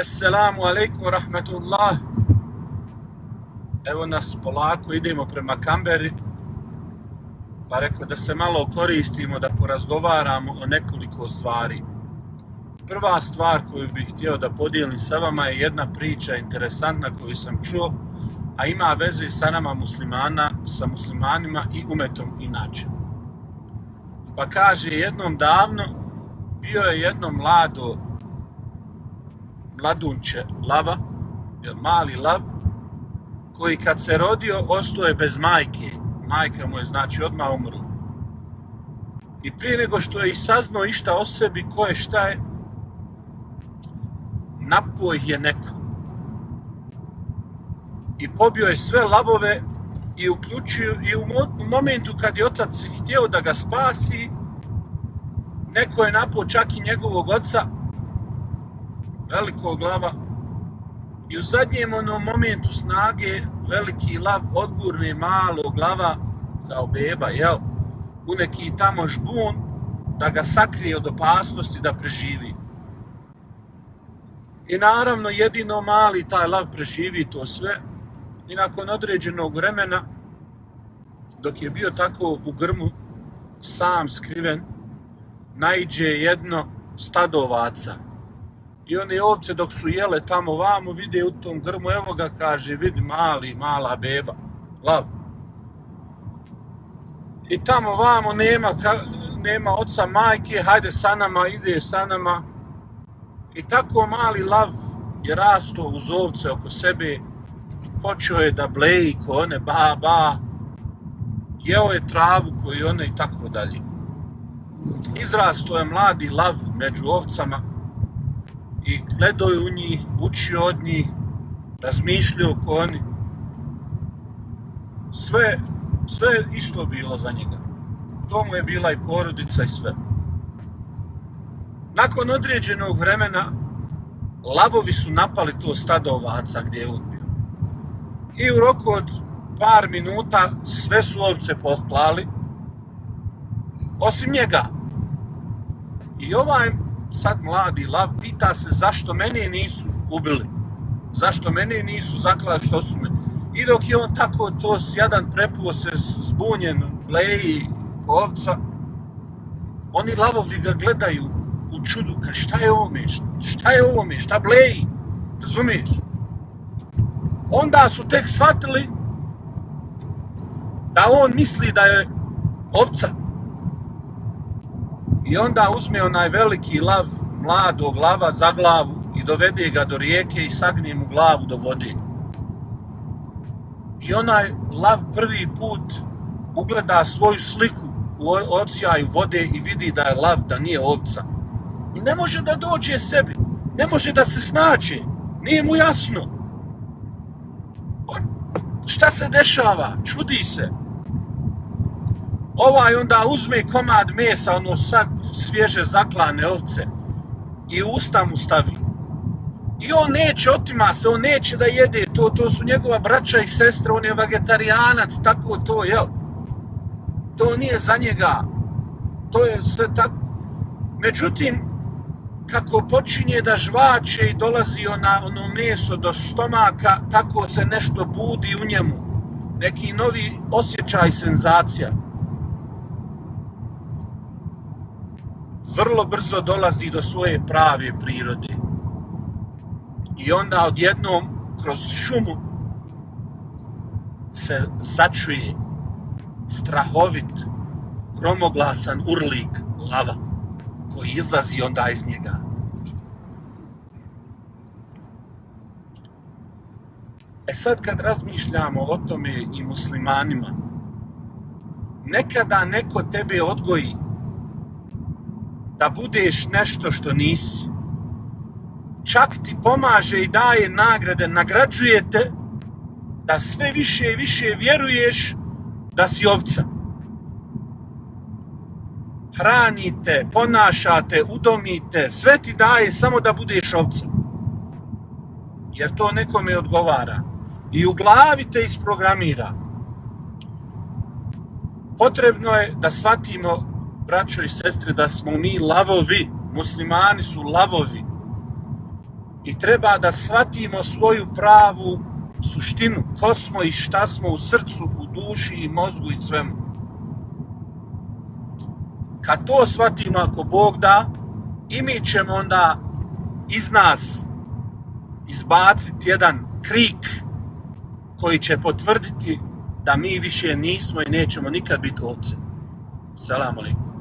Assalamu alaikum wa rahmatullah. Evo nas polako, idemo prema Kamberi. Pa rekao da se malo koristimo, da porazgovaramo o nekoliko stvari. Prva stvar koju bih htio da podijelim sa vama je jedna priča interesantna koju sam čuo, a ima veze sa nama sa muslimanima i umetom inače. Pa kaže, jednom davno bio je jedno mladunče lava, mali lav, koji kad se rodio ostao je bez majke. Majka mu je znači odmah umrla. I prije nego što je i saznao išta o sebi, ko je šta je, napao ih je neko. I pobio je sve lavove i u momentu kad je otac htio da ga spasi, neko je napao čak i njegovog oca, velikog lava, i u zadnjem momentu snage veliki lav odgurne malog lava kao beba, u neki tamo žbun da ga sakrije od opasnosti da preživi. I naravno jedino mali taj lav preživi to sve i nakon određenog vremena, dok je bio tako u grmu sam skriven, naiđe jedno stado ovaca. I one ovce dok su jele tamo vamo, vide u tom grmu, evo ga, kaže, vidi mala beba, lav. I tamo vamo nema oca, majke, hajde sa nama, ide sa nama. I tako mali lav je rastao uz ovce oko sebe, počeo je da bleji ko one, ba, jeo je travu koju one i tako dalje. Izrastao je mladi lav među ovcama i gledao je u njih, učio od njih, razmišljao ko oni. Sve je isto bilo za njega. To mu je bila i porodica i sve. Nakon određenog vremena, lavovi su napali to stado ovaca gdje je on bio. I u roku od par minuta sve su ovce poklali, osim njega. I ovaj sad mladi lav pita se zašto mene nisu ubili, zašto mene nisu zaklali, što su me. I dok je on tako to jadan prepuo se zbunjen, bleji ovca, oni lavovi ga gledaju u čudu, ka šta je ovome, šta bleji, razumiješ? Onda su tek shvatili da on misli da je ovca. I onda uzme onaj veliki lav, mladog lava za glavu i dovede ga do rijeke i sagne mu glavu do vode. I onaj lav prvi put ugleda svoju sliku u odsjaju vode i vidi da je lav, da nije ovca. I ne može da dođe sebi, ne može da se snađe, nije mu jasno. Šta se dešava? Čudi se. Ovaj onda uzme komad mesa, ono sad svježe zaklane ovce, i u usta mu stavi. I on neće, otima se, on neće da jede to su njegova braća i sestre, on je vegetarijanac, tako to, jel? To nije za njega, to je sve tako. Međutim, kako počinje da žvače i dolazi ono meso do stomaka, tako se nešto budi u njemu, neki novi osjećaj, senzacija. Vrlo brzo dolazi do svoje prave prirode. I onda odjednom kroz šumu se začuje strahovit, gromoglasan urlik lava koji izlazi onda iz njega. Sad kad razmišljamo o tome i muslimanima, nekada neko tebe odgoji da budeš nešto što nisi. Čak ti pomaže i daje nagrade, nagrađuje te da sve više i više vjeruješ da si ovca. Hranite, ponašate, udomite, sve ti daje samo da budeš ovca. Jer to nekome odgovara. I u glavi te isprogramira. Potrebno je da shvatimo, braćo i sestre, da smo mi lavovi. Muslimani su lavovi. i treba da shvatimo svoju pravu suštinu, ko smo i šta smo u srcu, u duši i mozgu i svemu. Kad to shvatimo, ako Bog da, i mi ćemo onda iz nas izbaciti jedan krik koji će potvrditi da mi više nismo i nećemo nikad biti ovce. Selam alejkum.